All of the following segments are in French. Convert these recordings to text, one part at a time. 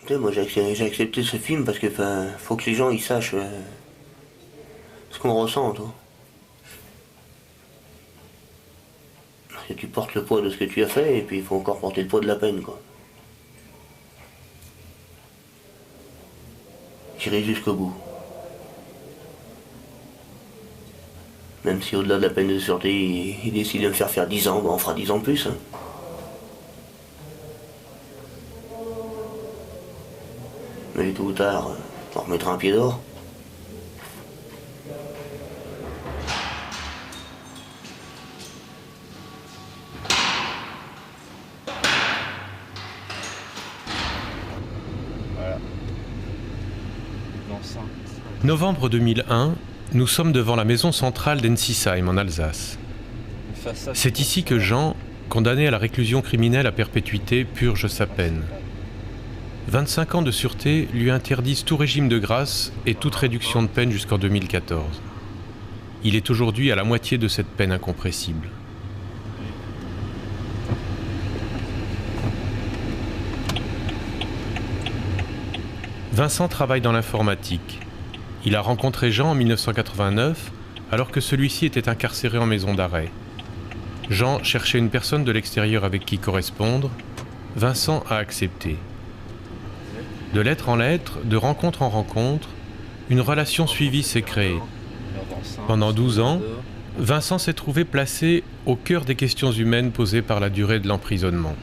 Tu sais, moi j'ai accepté ce film parce que faut que les gens ils sachent ce qu'on ressent, toi. Parce que tu portes le poids de ce que tu as fait et puis il faut encore porter le poids de la peine, quoi. J'irai jusqu'au bout. Même si au-delà de la peine de sûreté, il décide de me faire 10 ans, ben on fera 10 ans de plus. Hein. Mais tôt ou tard, on remettra un pied dehors. Novembre 2001, nous sommes devant la maison centrale d'Ensisheim en Alsace. C'est ici que Jean, condamné à la réclusion criminelle à perpétuité, purge sa peine. 25 ans de sûreté lui interdisent tout régime de grâce et toute réduction de peine jusqu'en 2014. Il est aujourd'hui à la moitié de cette peine incompressible. Vincent travaille dans l'informatique. Il a rencontré Jean en 1989, alors que celui-ci était incarcéré en maison d'arrêt. Jean cherchait une personne de l'extérieur avec qui correspondre. Vincent a accepté. De lettre en lettre, de rencontre en rencontre, une relation suivie s'est créée. Pendant 12 ans, Vincent s'est trouvé placé au cœur des questions humaines posées par la durée de l'emprisonnement.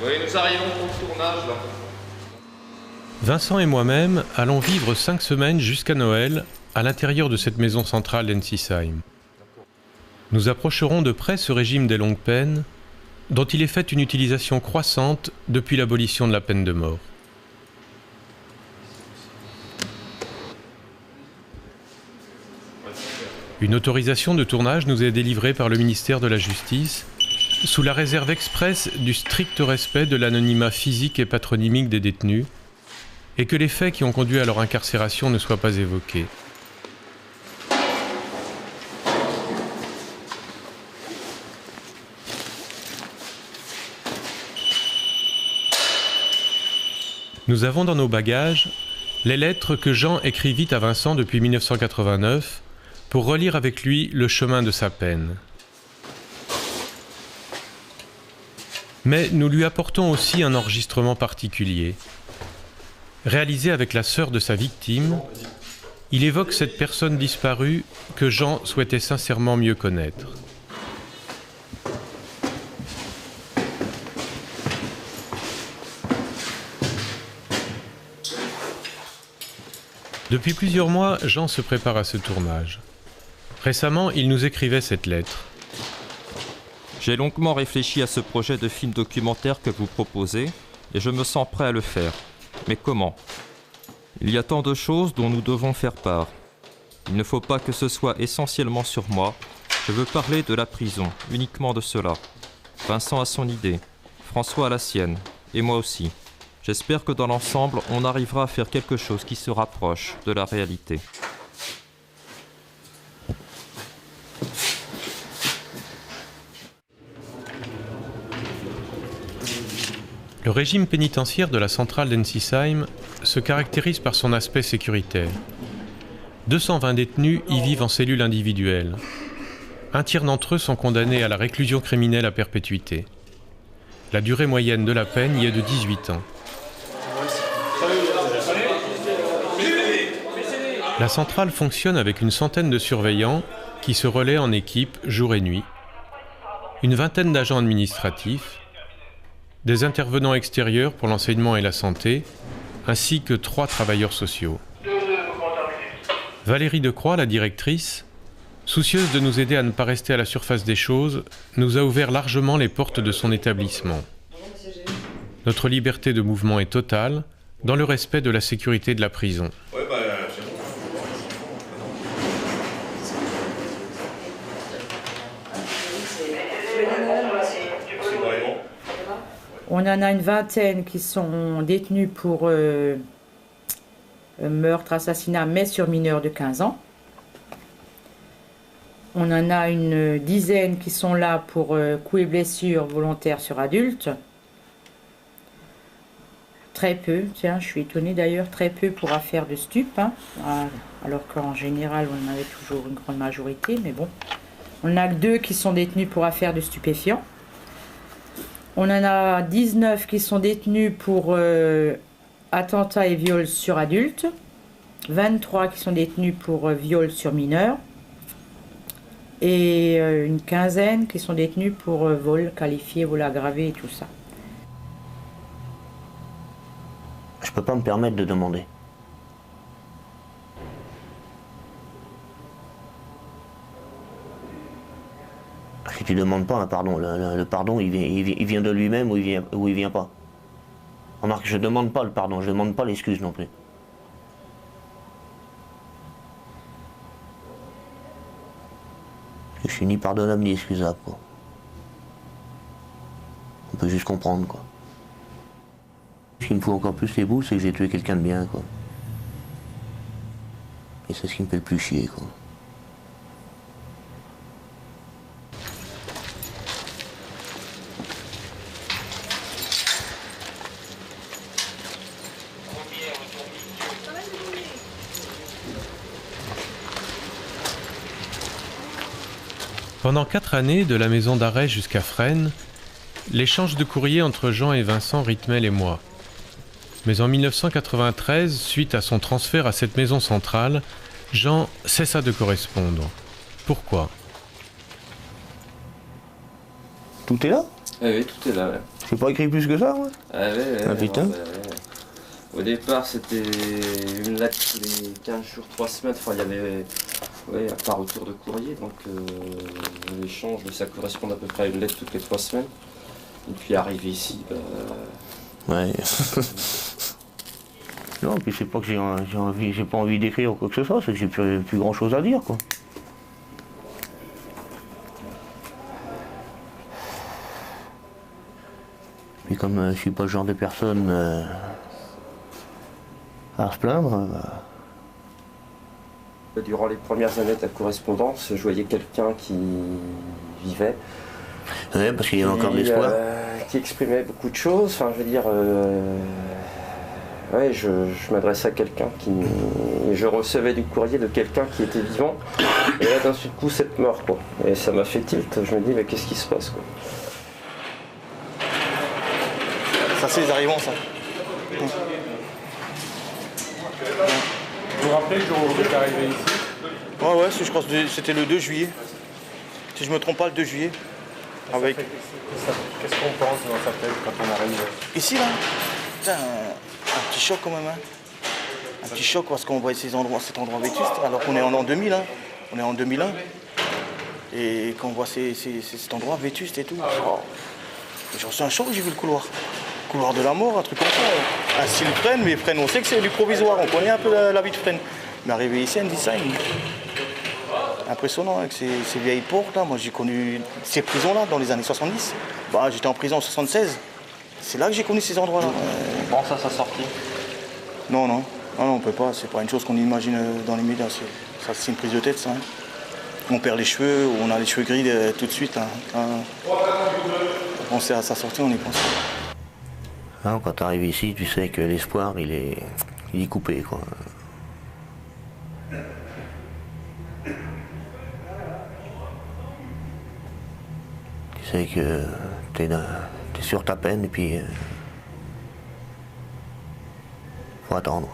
Oui, nous arrivons au tournage, là. Vincent et moi-même allons vivre 5 semaines jusqu'à Noël à l'intérieur de cette maison centrale d'Ensisheim. Nous approcherons de près ce régime des longues peines, dont il est fait une utilisation croissante depuis l'abolition de la peine de mort. Une autorisation de tournage nous est délivrée par le ministère de la Justice, sous la réserve expresse du strict respect de l'anonymat physique et patronymique des détenus, et que les faits qui ont conduit à leur incarcération ne soient pas évoqués. Nous avons dans nos bagages les lettres que Jean écrivit à Vincent depuis 1989 pour relire avec lui le chemin de sa peine. Mais nous lui apportons aussi un enregistrement particulier. Réalisé avec la sœur de sa victime, il évoque cette personne disparue que Jean souhaitait sincèrement mieux connaître. Depuis plusieurs mois, Jean se prépare à ce tournage. Récemment, il nous écrivait cette lettre. J'ai longuement réfléchi à ce projet de film documentaire que vous proposez et je me sens prêt à le faire. Mais comment ? Il y a tant de choses dont nous devons faire part. Il ne faut pas que ce soit essentiellement sur moi. Je veux parler de la prison, uniquement de cela. Vincent a son idée, François a la sienne, et moi aussi. J'espère que dans l'ensemble, on arrivera à faire quelque chose qui se rapproche de la réalité. Le régime pénitentiaire de la centrale d'Ensisheim se caractérise par son aspect sécuritaire. 220 détenus y vivent en cellules individuelles. Un tiers d'entre eux sont condamnés à la réclusion criminelle à perpétuité. La durée moyenne de la peine y est de 18 ans. La centrale fonctionne avec une centaine de surveillants qui se relaient en équipe jour et nuit, une vingtaine d'agents administratifs, des intervenants extérieurs pour l'enseignement et la santé, ainsi que 3 travailleurs sociaux. Valérie Decroix, la directrice, soucieuse de nous aider à ne pas rester à la surface des choses, nous a ouvert largement les portes de son établissement. Notre liberté de mouvement est totale, dans le respect de la sécurité de la prison. On en a une vingtaine qui sont détenus pour meurtre, assassinat, mais sur mineurs de 15 ans. On en a une dizaine qui sont là pour coups et blessures volontaires sur adultes. Très peu, tiens, je suis étonnée d'ailleurs, très peu pour affaires de stupes, hein, alors qu'en général on en avait toujours une grande majorité, mais bon. On n'a que 2 qui sont détenus pour affaires de stupéfiants. On en a 19 qui sont détenus pour attentats et viols sur adultes, 23 qui sont détenus pour viols sur mineurs, et une quinzaine qui sont détenus pour vol qualifié, vol aggravé et tout ça. Je peux pas me permettre de demander. Si tu demandes pas un pardon, le pardon il vient de lui-même ou il vient pas. Remarque, je demande pas le pardon, je demande pas l'excuse non plus. Je suis ni pardonnable ni excusable, quoi. On peut juste comprendre, quoi. Ce qui me fout encore plus les boules, c'est que j'ai tué quelqu'un de bien, quoi. Et c'est ce qui me fait le plus chier, quoi. Pendant 4 années, de la maison d'arrêt jusqu'à Fresnes, l'échange de courrier entre Jean et Vincent rythmait les mois. Mais en 1993, suite à son transfert à cette maison centrale, Jean cessa de correspondre. Pourquoi? Tout est là? Oui, tout est là, ouais. J'ai pas écrit plus que ça, moi. Ah putain. Au départ, c'était une lettre tous les 15 jours, 3 semaines. Enfin, il y avait par retour de courrier. Donc, l'échange, ça correspond à peu près à une lettre toutes les 3 semaines. Et puis, arrivé ici, Ouais. Non, puis c'est pas que j'ai pas envie d'écrire ou quoi que ce soit, c'est que j'ai plus grand chose à dire, quoi. Puis comme je suis pas le genre de personne à se plaindre. Durant les premières années de la correspondance, je voyais quelqu'un qui vivait. Ouais, parce qu'il y avait encore de l'espoir. Qui exprimait beaucoup de choses. Enfin, je veux dire, je m'adressais à quelqu'un qui. Je recevais du courrier de quelqu'un qui était vivant. Et là, d'un seul coup, cette mort, quoi. Et ça m'a fait tilt. Je me dis, mais qu'est-ce qui se passe, quoi. Ça, c'est les arrivants, ça. Vous vous rappelez le jour où vous êtes arrivé ici? Ouais, je crois que c'était le 2 juillet. Si je me trompe pas, le 2 juillet. Avec... Qu'est-ce qu'on pense dans sa tête quand on arrive? Ici, là, putain, un petit choc quand même. Hein. Un petit choc parce qu'on voit cet endroit vétuste, alors qu'on est en 2000. Hein. On est en 2001. Et quand on voit cet endroit vétuste et tout, j'ai reçu un choc, j'ai vu le couloir. Le couloir de la mort, un truc comme ça. Un style Fresnes, mais Fresnes, on sait que c'est du provisoire, on connaît un peu la vie de Fresnes. Mais arrivé ici, un design impressionnant avec ces vieilles portes là. Moi j'ai connu ces prisons là dans les années 70. Bah, j'étais en prison en 76. C'est là que j'ai connu ces endroits là. Comment ça, ça sortit? Non, on peut pas. C'est pas une chose qu'on imagine dans les médias. Ça, c'est une prise de tête, ça. Hein. On perd les cheveux, on a les cheveux gris tout de suite. Hein. On sait à sa sortie, on y pense. Hein, quand tu arrives ici, tu sais que l'espoir, il est coupé, quoi. Tu sais que t'es sur ta peine et puis faut attendre.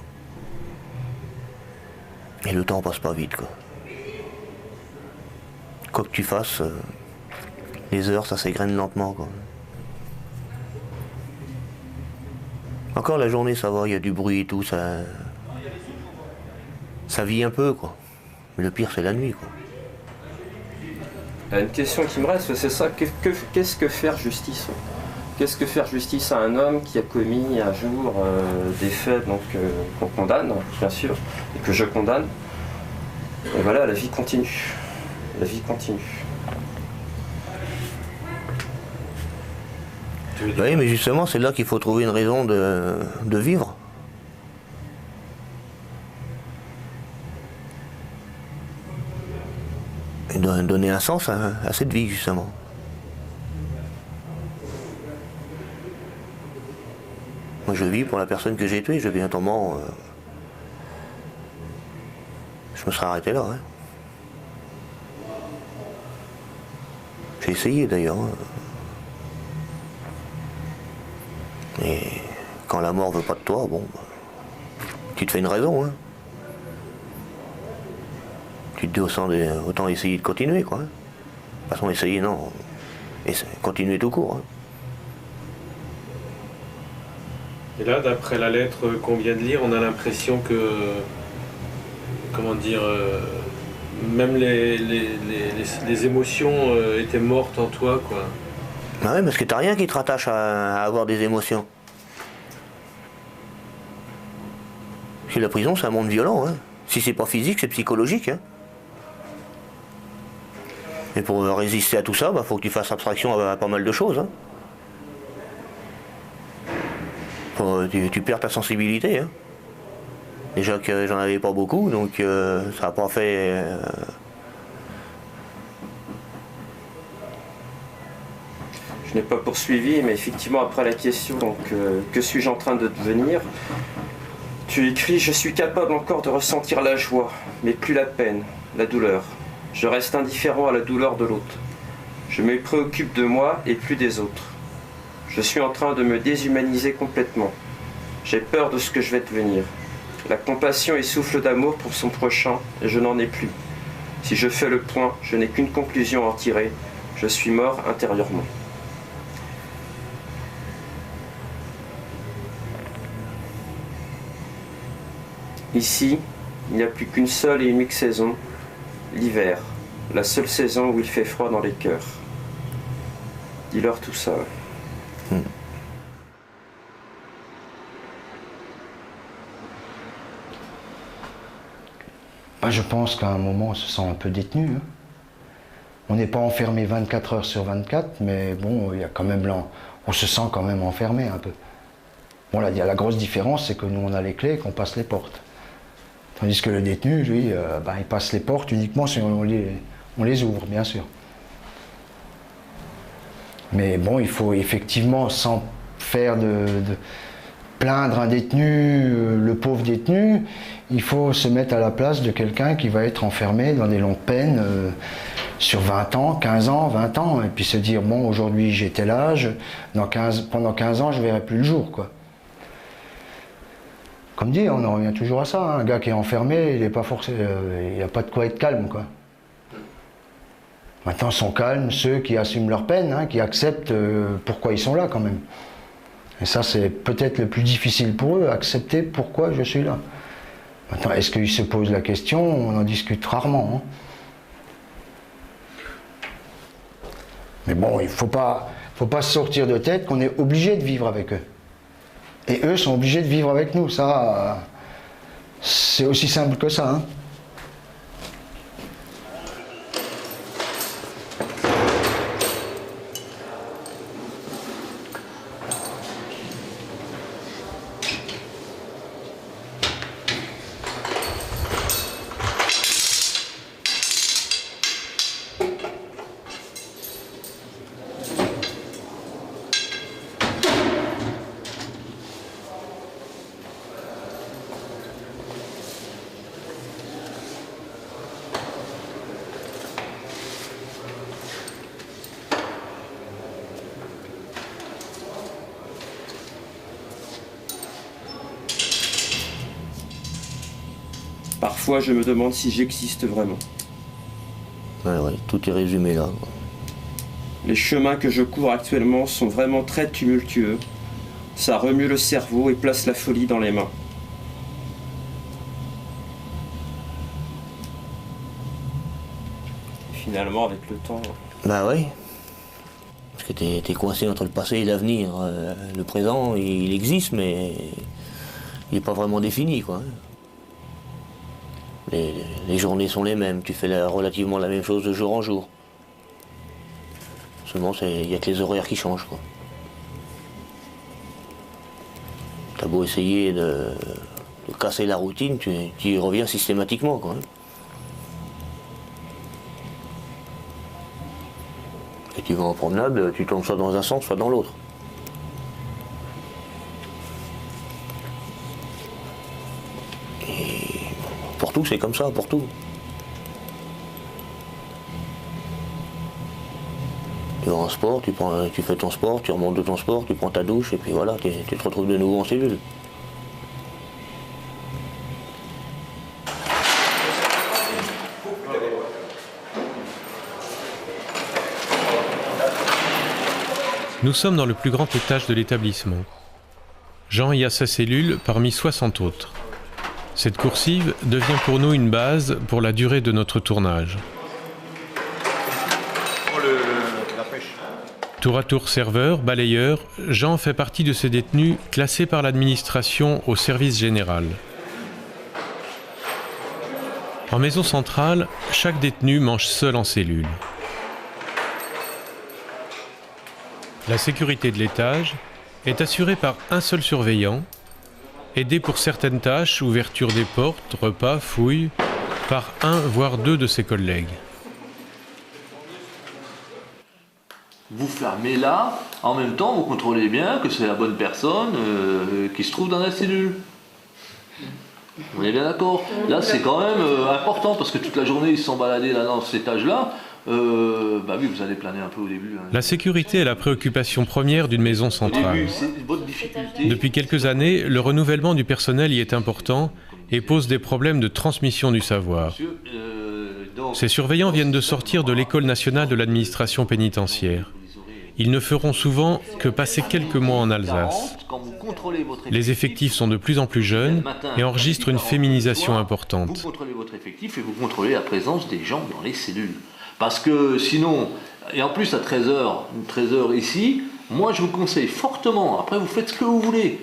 Et le temps passe pas vite, quoi. Quoi que tu fasses, les heures, ça s'égrène lentement, quoi. Encore la journée, ça va, il y a du bruit et tout, ça vit un peu, quoi. Mais le pire, c'est la nuit, quoi. Il y a une question qui me reste, c'est ça, qu'est-ce que faire justice? Qu'est-ce que faire justice à un homme qui a commis un jour des faits qu'on condamne, bien sûr, et que je condamne? Et voilà, la vie continue. La vie continue. Oui, mais justement, c'est là qu'il faut trouver une raison de vivre. donner un sens à cette vie, justement. Moi, je vis pour la personne que j'ai tuée, je vis un tourment. Je me serais arrêté là. Hein. J'ai essayé d'ailleurs. Hein. Et quand la mort veut pas de toi, bon, tu te fais une raison. Hein. Tu te dis autant essayer de continuer, quoi. Hein. De toute façon, essayer, non. Et continuer tout court. Hein. Et là, d'après la lettre qu'on vient de lire, on a l'impression que, comment dire, même les émotions étaient mortes en toi, quoi. Ah ouais, parce que t'as rien qui te rattache à avoir des émotions. Parce que la prison, c'est un monde violent. Hein. Si c'est pas physique, c'est psychologique. Hein. Et pour résister à tout ça, faut que tu fasses abstraction à pas mal de choses. Hein. Tu perds ta sensibilité. Hein. Déjà que j'en avais pas beaucoup, donc ça n'a pas fait... Je n'ai pas poursuivi, mais effectivement, après la question, donc, que suis-je en train de devenir, tu écris « Je suis capable encore de ressentir la joie, mais plus la peine, la douleur. Je reste indifférent à la douleur de l'autre. Je me préoccupe de moi et plus des autres. Je suis en train de me déshumaniser complètement. J'ai peur de ce que je vais devenir. La compassion et souffle d'amour pour son prochain, et je n'en ai plus. Si je fais le point, je n'ai qu'une conclusion à en tirer. Je suis mort intérieurement. » Ici, il n'y a plus qu'une seule et unique saison, l'hiver, la seule saison où il fait froid dans les cœurs. Dis-leur tout ça. Je pense qu'à un moment, on se sent un peu détenu. Hein. On n'est pas enfermé 24 heures sur 24, mais bon, il y a quand même là, on se sent quand même enfermé un peu. Bon, là, il y a la grosse différence, c'est que nous, on a les clés et qu'on passe les portes. Tandis que le détenu, lui, il passe les portes uniquement si on les ouvre, bien sûr. Mais bon, il faut effectivement, sans faire plaindre un détenu, le pauvre détenu, il faut se mettre à la place de quelqu'un qui va être enfermé dans des longues peines sur 20 ans, 15 ans, 20 ans, et puis se dire, bon, aujourd'hui j'ai tel âge, pendant 15 ans je ne verrai plus le jour, quoi. Comme dit, on en revient toujours à ça, hein. Un gars qui est enfermé, il n'est pas forcé, il n'a pas de quoi être calme, quoi. Maintenant sont calmes ceux qui assument leur peine, hein, qui acceptent pourquoi ils sont là quand même. Et ça c'est peut-être le plus difficile pour eux, accepter pourquoi je suis là. Maintenant, est-ce qu'ils se posent la question? On en discute rarement. Hein. Mais bon, il ne faut pas se sortir de tête qu'on est obligé de vivre avec eux. Et eux sont obligés de vivre avec nous. Ça, c'est aussi simple que ça. Hein. Parfois, je me demande si j'existe vraiment. Ouais, tout est résumé là. Les chemins que je cours actuellement sont vraiment très tumultueux. Ça remue le cerveau et place la folie dans les mains. Finalement, avec le temps... Bah oui. Parce que t'es coincé entre le passé et l'avenir. Le présent, il existe, mais il n'est pas vraiment défini, quoi. Les journées sont les mêmes, tu fais relativement la même chose de jour en jour. Seulement, il n'y a que les horaires qui changent, quoi. T'as beau essayer de casser la routine, tu y reviens systématiquement, quoi. tu vas en promenade, tu tombes soit dans un sens, soit dans l'autre. Et pour tout, c'est comme ça, pour tout. Tu vas en sport, tu fais ton sport, tu remontes de ton sport, tu prends ta douche, et puis voilà, tu te retrouves de nouveau en cellule. Nous sommes dans le plus grand étage de l'établissement. Jean y a sa cellule parmi 60 autres. Cette coursive devient pour nous une base pour la durée de notre tournage. Tour à tour serveur, balayeur, Jean fait partie de ces détenus classés par l'administration au service général. En maison centrale, chaque détenu mange seul en cellule. La sécurité de l'étage est assurée par un seul surveillant, aidé pour certaines tâches, ouverture des portes, repas, fouilles, par un voire deux de ses collègues. Vous fermez là, en même temps vous contrôlez bien que c'est la bonne personne qui se trouve dans la cellule. On est bien d'accord. Là c'est quand même important parce que toute la journée ils se sont baladés là dans cet étage-là. Bah oui, vous allez planer un peu au début. Hein. La sécurité est la préoccupation première d'une maison centrale. Début, c'est votre difficulté. Depuis quelques années, le renouvellement du personnel y est important et pose des problèmes de transmission du savoir. Ces surveillants viennent de sortir de l'École nationale de l'administration pénitentiaire. Ils ne feront souvent que passer quelques mois en Alsace. Les effectifs sont de plus en plus jeunes et enregistrent une féminisation importante. Vous contrôlez votre effectif et vous contrôlez la présence des gens dans les cellules. Parce que sinon, et en plus à 13h ici, moi je vous conseille fortement, après vous faites ce que vous voulez,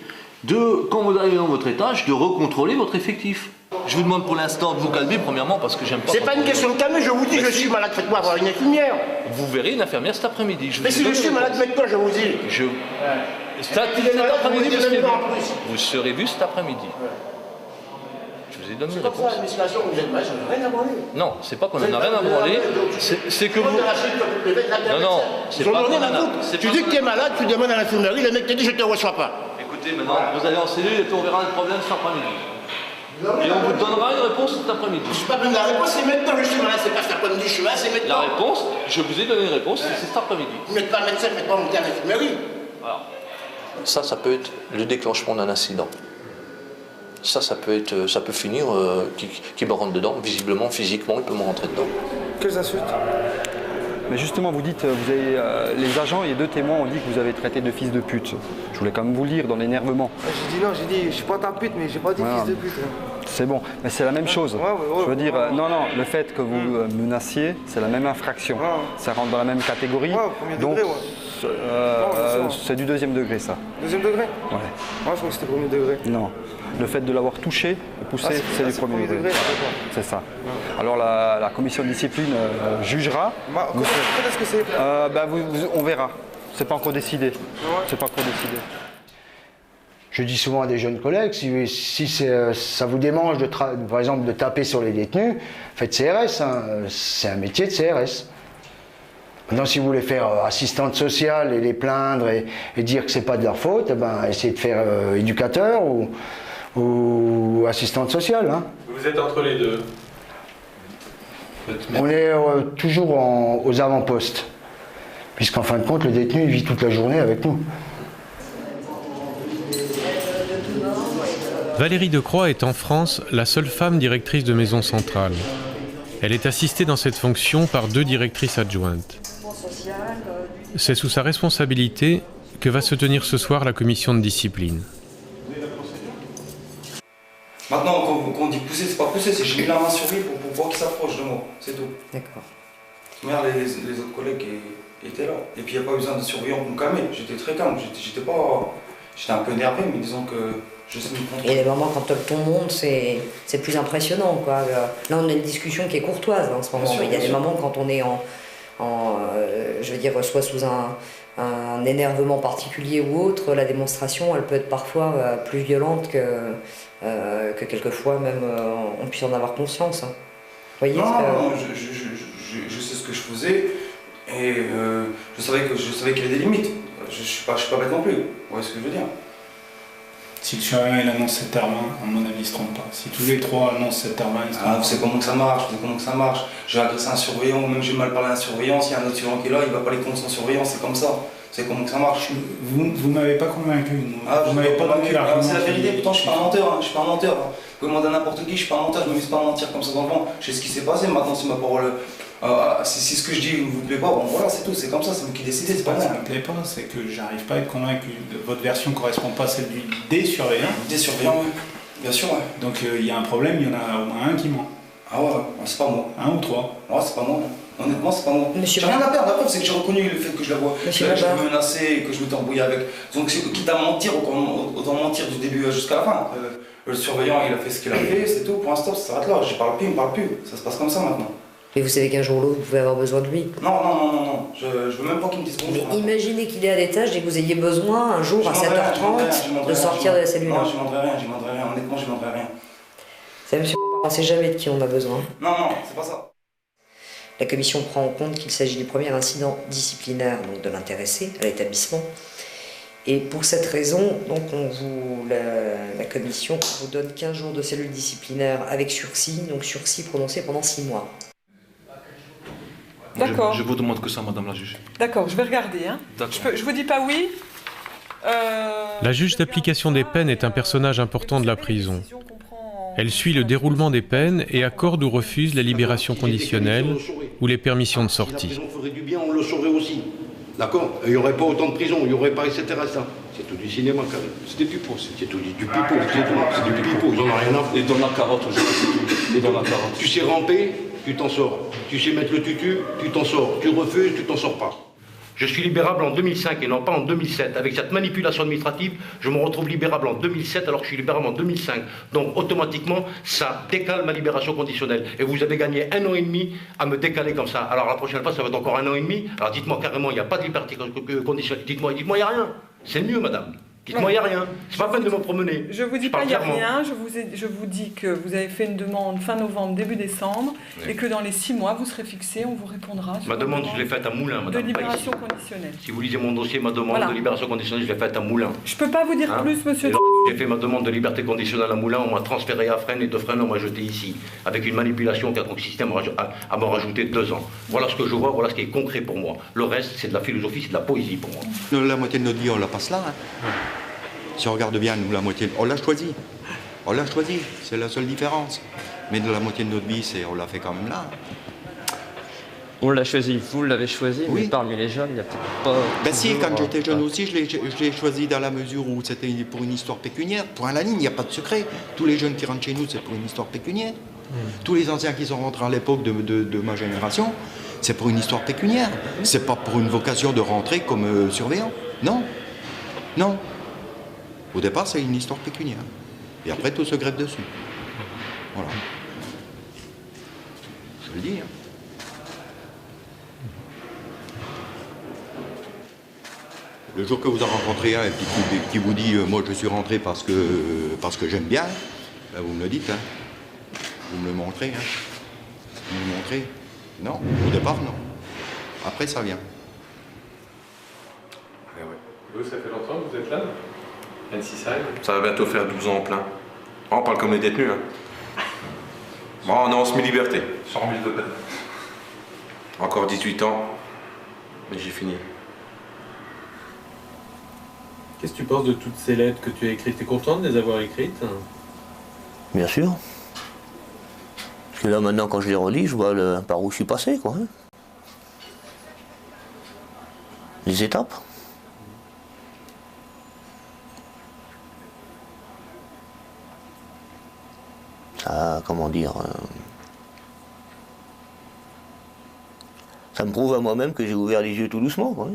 quand vous arrivez dans votre étage, de recontrôler votre effectif. Je vous demande pour l'instant de vous calmer, premièrement, parce que j'aime pas... C'est pas une question de calmer, je vous dis, je suis malade, faites-moi avoir une infirmière. Vous verrez une infirmière cet après-midi. Mais si je suis malade maintenant, je vous dis. Cet après-midi, vous serez vu cet après-midi. Je vous ai donné une réponse. Rien à branler. Non, c'est pas qu'on en a rien à branler, c'est que vous... Non, c'est pas qu'on en a... Tu dis que tu es malade, tu demandes à l'infirmerie, le mec te dit je te reçois pas. Écoutez, maintenant, vous allez en cellule et puis on verra le problème cet après-midi. Et on vous donnera une réponse cet après-midi. Je suis pas besoin de la réponse, c'est maintenant que je suis malade, c'est pas cet après-midi, je suis malade, c'est maintenant. La réponse, je vous ai donné une réponse, c'est cet après-midi. Vous n'êtes pas médecin, faites pas monter à l'infirmerie. Alors, ça peut être le déclenchement d'un incident. Ça peut finir, qui me rentre dedans, visiblement, physiquement, il peut me rentrer dedans. Quelles insultes? Mais justement, vous dites, les agents et 2 témoins ont dit que vous avez traité de fils de pute. Je voulais quand même vous lire dans l'énervement. J'ai dit non, j'ai dit, je suis pas ta pute, mais j'ai pas dit fils de pute. C'est bon, mais c'est la même chose. Je veux dire, non, le fait que vous menaciez, c'est la même infraction. Ça rentre dans la même catégorie. Premier donc, degré, c'est du 2e degré, ça. 2e degré? Ouais. Moi, je crois que c'était 1er degré. Non. Le fait de l'avoir touché et poussé, c'est du 1er degré. C'est ça. Alors la commission de discipline jugera. Comment est-ce que c'est? On verra. C'est pas encore décidé. C'est pas encore décidé. Je dis souvent à des jeunes collègues, si ça vous démange, par exemple, de taper sur les détenus, faites CRS. Hein. C'est un métier de CRS. Maintenant, si vous voulez faire assistante sociale et les plaindre et dire que c'est pas de leur faute, essayez de faire éducateur ou assistante sociale. Hein. Vous êtes entre les deux. On est toujours aux avant-postes, puisqu'en fin de compte, le détenu il vit toute la journée avec nous. Valérie Decroix est en France la seule femme directrice de maison centrale. Elle est assistée dans cette fonction par 2 directrices adjointes. C'est sous sa responsabilité que va se tenir ce soir la commission de discipline. Maintenant, quand on dit pousser, c'est pas pousser, c'est j'ai mis la main sur lui pour voir qu'il s'approche de moi, c'est tout. D'accord. Merde, les autres collègues étaient là. Et puis il n'y a pas besoin de surveillant pour me calmer, j'étais très calme, j'étais un peu énervé, mais disons que je sais me contrôler. Et les moments quand le ton monte, c'est plus impressionnant, quoi. Là, on a une discussion qui est courtoise en ce moment, mais il y a des moments quand on est je veux dire, soit sous un énervement particulier ou autre, la démonstration, elle peut être parfois plus violente que quelquefois même on puisse en avoir conscience. Hein. Vous voyez non, je sais ce que je faisais, Et je savais qu'il y avait des limites. Je ne suis pas bête non plus. Vous voyez ce que je veux dire? Si le surveillant il annonce cette arme, à mon avis, il ne se trompe pas. Si tous les trois annoncent cette arme, il se trompe pas. Vous savez comment que ça marche, Je vais agresser un surveillant, même j'ai mal parlé à un surveillant, s'il y a un autre surveillant qui est là, il ne va pas aller contre son surveillant, c'est comme ça. C'est comment que ça marche. Vous ne m'avez pas convaincu. Vous m'avez pas donné l'argument. C'est la vérité, pourtant je suis pas un menteur, je suis pas un menteur. Vous pouvez demander à n'importe qui, je suis pas un menteur, je ne me mise pas à mentir comme ça dans le vent. Je sais ce qui s'est passé, maintenant c'est ma parole. Si ce que je dis ne vous plaît pas, bon voilà, c'est tout, c'est comme ça, c'est vous qui décidez, c'est pas moi. Ça me plaît pas, c'est que j'arrive pas à être convaincu. Votre version ne correspond pas à celle des surveillants. Des surveillants, oui. Bien sûr, ouais. Donc il y a un problème, il y en a au moins un qui ment. Ah ouais, c'est pas moi. Un ou trois. Ouais, c'est pas moi. Honnêtement, c'est pas moi. J'ai rien à perdre, la preuve, c'est que j'ai reconnu le fait que je la vois. Que je me menaçais, que je m'étais embrouillé avec. Donc quitte à mentir, autant mentir du début jusqu'à la fin. Le surveillant, il a fait ce qu'il a fait, c'est tout, pour l'instant, ça s'arrête là. Je parle plus, il me parle plus. Ça se passe comme ça maintenant. Mais vous savez qu'un jour ou l'autre, vous pouvez avoir besoin de lui. Non. Je veux même pas qu'il me dise bonjour. Mais imaginez qu'il est à l'étage et que vous ayez besoin un jour à 7h30 de sortir de la cellule. Non, je demanderai rien. Honnêtement, je demanderai rien. Vous savez, monsieur, on ne sait jamais de qui on a besoin. Non, c'est pas ça. La commission prend en compte qu'il s'agit du premier incident disciplinaire donc de l'intéressé à l'établissement. Et pour cette raison, donc la commission vous donne 15 jours de cellule disciplinaire avec sursis, donc sursis prononcé pendant 6 mois. D'accord. Je vous demande que ça, madame la juge. D'accord, je vais regarder. Hein. Je vous dis pas oui. La juge d'application des peines est un personnage important de la prison. Elle suit le déroulement des peines et accorde ou refuse la libération conditionnelle ou les permissions de sortie. Si la prison ferait du bien, on le saurait aussi. D'accord? Il n'y aurait pas autant de prisons, il n'y aurait pas, etc. C'est tout du cinéma, quand même. C'est des pipeaux. C'est tout du pipeau, c'est du pipeau. Ils n'en ont rien à foutre. Et dans la carotte aujourd'hui, c'est tout. Et dans la carotte. Tu sais ramper, tu t'en sors. Tu sais mettre le tutu, tu t'en sors. Tu refuses, tu t'en sors pas. Je suis libérable en 2005 et non pas en 2007. Avec cette manipulation administrative, je me retrouve libérable en 2007 alors que je suis libérable en 2005. Donc automatiquement, ça décale ma libération conditionnelle. Et vous avez gagné 1 an et demi à me décaler comme ça. Alors la prochaine fois, ça va être encore 1 an et demi. Alors dites-moi carrément, il n'y a pas de liberté conditionnelle. Dites-moi, il n'y a rien. C'est mieux, madame. Dites-moi, il n'y a rien. C'est pas la peine de me promener. Je vous dis pas il n'y a rien, je vous dis que vous avez fait une demande fin novembre, début décembre, et que dans les 6 mois, vous serez fixé, on vous répondra. Ma demande, je l'ai faite à Moulins, madame. De libération conditionnelle. Si vous lisez mon dossier, ma demande de libération conditionnelle, je l'ai faite à Moulins. Je peux pas vous dire plus, monsieur. J'ai fait ma demande de liberté conditionnelle à Moulins, on m'a transféré à Fresnes et de Fresnes, on m'a jeté ici, avec une manipulation qui a consisté à me rajouter 2 ans. Voilà ce que je vois, voilà ce qui est concret pour moi. Le reste, c'est de la philosophie, c'est de la poésie pour moi. La moitié de notre vie, on la passe là. Si on regarde bien, nous, la moitié, on l'a choisi. On l'a choisi, c'est la seule différence. Mais de la moitié de notre vie, on l'a fait quand même là. On l'a choisi, vous l'avez choisi, oui. Mais parmi les jeunes, il n'y a peut-être pas... Ben si, quand j'étais jeune aussi, je l'ai choisi dans la mesure où c'était pour une histoire pécuniaire. Point à la ligne, il n'y a pas de secret. Tous les jeunes qui rentrent chez nous, c'est pour une histoire pécuniaire. Tous les anciens qui sont rentrés à l'époque de ma génération, c'est pour une histoire pécuniaire. C'est pas pour une vocation de rentrer comme surveillant. Non. Non. Au départ, c'est une histoire pécuniaire. Et après, tout se greffe dessus. Voilà. Je le dis. Le jour que vous en rencontrez un et qui vous dit moi je suis rentré parce que j'aime bien, ben vous me le dites. Hein. Vous me le montrez. Hein. Vous me le montrez. Non, au départ, non. Après, ça vient. Eh ouais. Vous, ça fait longtemps que vous êtes là? Ça va bientôt faire 12 ans en plein. Oh, on parle comme les détenus. Hein. Bon, on est en semi-liberté. 100 000 de peine. Encore 18 ans, mais j'ai fini. Qu'est-ce que tu penses de toutes ces lettres que tu as écrites? T'es content de les avoir écrites? Bien sûr. Parce que là, maintenant, quand je les relis, je vois par où je suis passé, quoi. Hein. Les étapes. Ça, comment dire... ça me prouve à moi-même que j'ai ouvert les yeux tout doucement, quoi.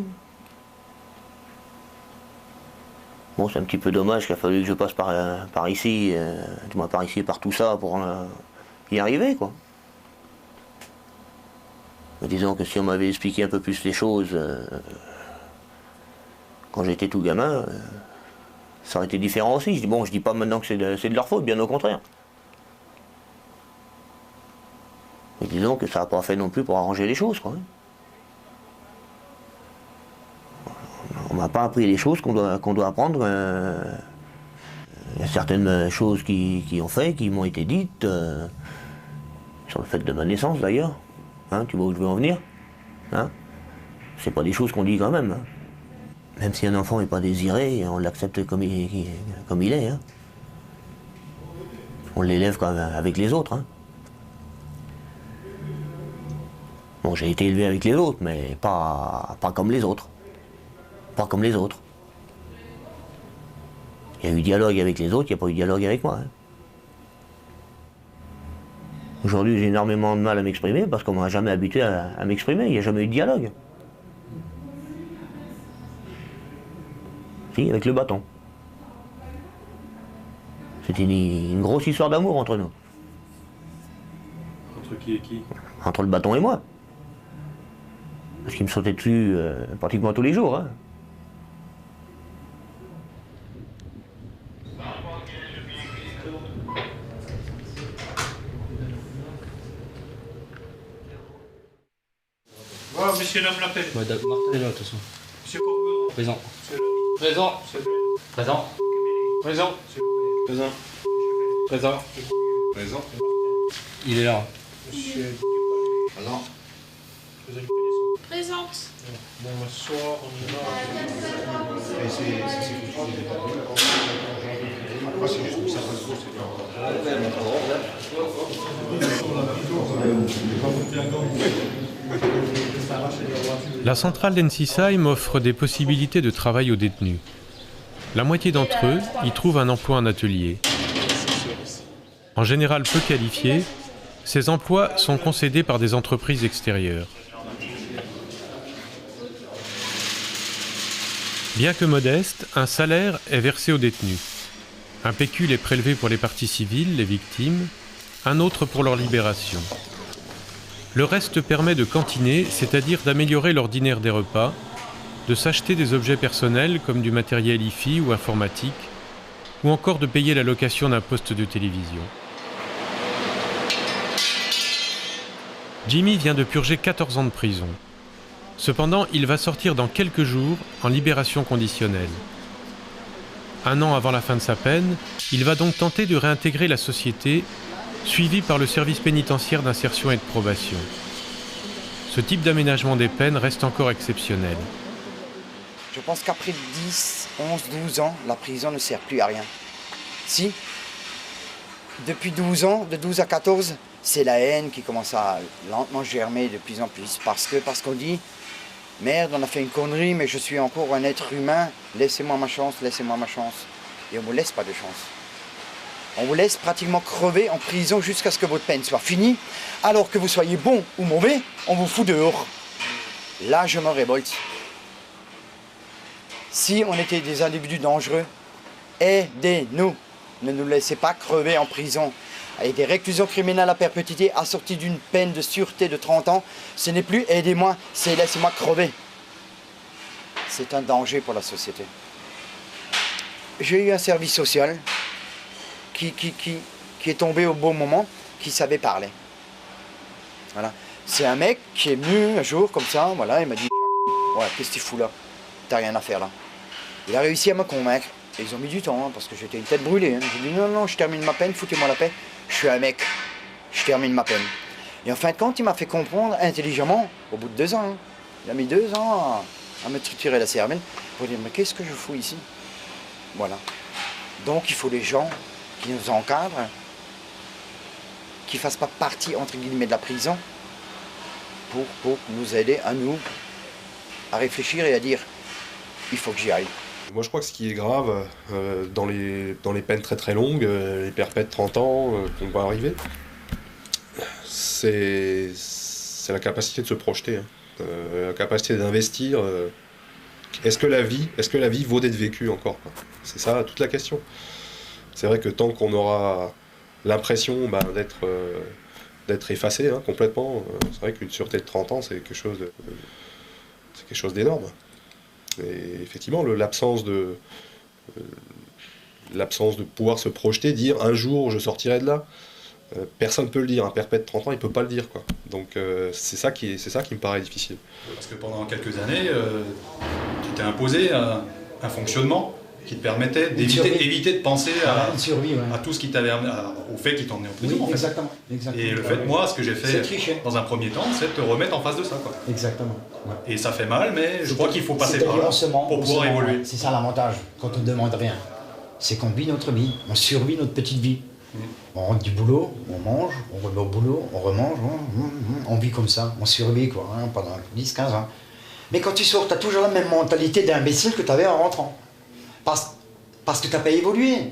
Bon, c'est un petit peu dommage qu'il a fallu que je passe par ici, du moins par ici, par tout ça, pour y arriver, quoi. Mais disons que si on m'avait expliqué un peu plus les choses quand j'étais tout gamin, ça aurait été différent aussi. Je dis, bon, je dis pas maintenant que c'est de leur faute, bien au contraire. Mais disons que ça n'a pas fait non plus pour arranger les choses, quoi. On m'a pas appris les choses qu'on doit apprendre. Il y a certaines choses qui ont fait, qui m'ont été dites, sur le fait de ma naissance d'ailleurs. Hein, tu vois où je veux en venir, hein? C'est pas des choses qu'on dit quand même. Hein. Même si un enfant n'est pas désiré, on l'accepte comme il est. Hein. On l'élève quand même avec les autres. Hein. Bon, j'ai été élevé avec les autres, mais pas comme les autres. Pas comme les autres. Il y a eu dialogue avec les autres, il n'y a pas eu dialogue avec moi. Hein. Aujourd'hui, j'ai énormément de mal à m'exprimer parce qu'on m'a jamais habitué à m'exprimer, il n'y a jamais eu de dialogue. Si, avec le bâton. C'était une grosse histoire d'amour entre nous. Entre qui et qui? Entre le bâton et moi. Parce qu'il me sautait dessus pratiquement tous les jours. Hein. Voilà, monsieur nomme l'appel. Martin est là, de toute façon. Monsieur Corbeau. Présent. Présent. Présent. Présent. Présent. Présent. Présent. Il est là. Monsieur. Présent. Présente. Bon, soir, on y va. C'est juste que ça La centrale d'Ensisheim offre des possibilités de travail aux détenus. La moitié d'entre eux y trouvent un emploi en atelier. En général peu qualifiés, ces emplois sont concédés par des entreprises extérieures. Bien que modeste, un salaire est versé aux détenus. Un pécule est prélevé pour les parties civiles, les victimes, un autre pour leur libération. Le reste permet de cantiner, c'est-à-dire d'améliorer l'ordinaire des repas, de s'acheter des objets personnels comme du matériel hi-fi ou informatique, ou encore de payer la location d'un poste de télévision. Jimmy vient de purger 14 ans de prison. Cependant, il va sortir dans quelques jours en libération conditionnelle. Un an avant la fin de sa peine, il va donc tenter de réintégrer la société, suivi par le service pénitentiaire d'insertion et de probation. Ce type d'aménagement des peines reste encore exceptionnel. Je pense qu'après 10, 11, 12 ans, la prison ne sert plus à rien. Si, depuis 12 ans, de 12 à 14, c'est la haine qui commence à lentement germer de plus en plus. Parce qu'on dit, merde, on a fait une connerie, mais je suis encore un être humain, laissez-moi ma chance, laissez-moi ma chance. Et on ne vous laisse pas de chance. On vous laisse pratiquement crever en prison jusqu'à ce que votre peine soit finie. Alors que vous soyez bon ou mauvais, on vous fout dehors. Là, je me révolte. Si on était des individus dangereux, aidez-nous. Ne nous laissez pas crever en prison. Avec des réclusions criminelles à perpétuité assorties d'une peine de sûreté de 30 ans, ce n'est plus aidez-moi, c'est laissez-moi crever. C'est un danger pour la société. J'ai eu un service social qui est tombé au bon moment, qui savait parler. Voilà. C'est un mec qui est venu un jour comme ça, voilà, il m'a dit ouais, qu'est-ce que tu fous là? T'as rien à faire là. Il a réussi à me convaincre. Et ils ont mis du temps, hein, parce que j'étais une tête brûlée. Hein. J'ai dit non, je termine ma peine, foutez-moi la paix. Je suis un mec, je termine ma peine. Et en fin de compte, il m'a fait comprendre intelligemment, au bout de 2 ans. Hein. Il a mis 2 ans à me triturer la cervelle pour dire mais qu'est-ce que je fous ici? Voilà. Donc il faut des gens qui nous encadrent, qui ne fassent pas partie entre guillemets de la prison pour nous aider à nous à réfléchir et à dire il faut que j'y aille. Moi je crois que ce qui est grave dans les peines très très longues, les perpètes 30 ans qu'on va arriver, c'est la capacité de se projeter, hein. La capacité d'investir. Est-ce que la vie vaut d'être vécue encore? C'est ça toute la question. C'est vrai que tant qu'on aura l'impression d'être effacé hein, complètement, c'est vrai qu'une sûreté de 30 ans c'est quelque chose d'énorme. Et effectivement, l'absence de pouvoir se projeter, dire un jour je sortirai de là, personne ne peut le dire. Un perpète de 30 ans, il ne peut pas le dire, quoi. Donc c'est ça qui me paraît difficile. Parce que pendant quelques années, tu t'est imposé un fonctionnement qui te permettait d'éviter de penser à tout ce qui t'avait au fait qui t'emmenait en prison. Oui, en fait. exactement. Et le fait, moi, ce que j'ai fait dans un premier temps, c'est de te remettre en face de ça. Quoi. Exactement. Ouais. Et ça fait mal, mais je crois qu'il faut passer par là pour pouvoir évoluer. C'est ça l'avantage quand on ne demande rien. C'est qu'on vit notre vie, on survit notre petite vie. On rentre du boulot, on mange, on remet au boulot, on remange, on vit comme ça, on survit quoi, hein, pendant 10-15 ans. Mais quand tu sors, tu as toujours la même mentalité d'imbécile que tu avais en rentrant. Parce que tu n'as pas évolué.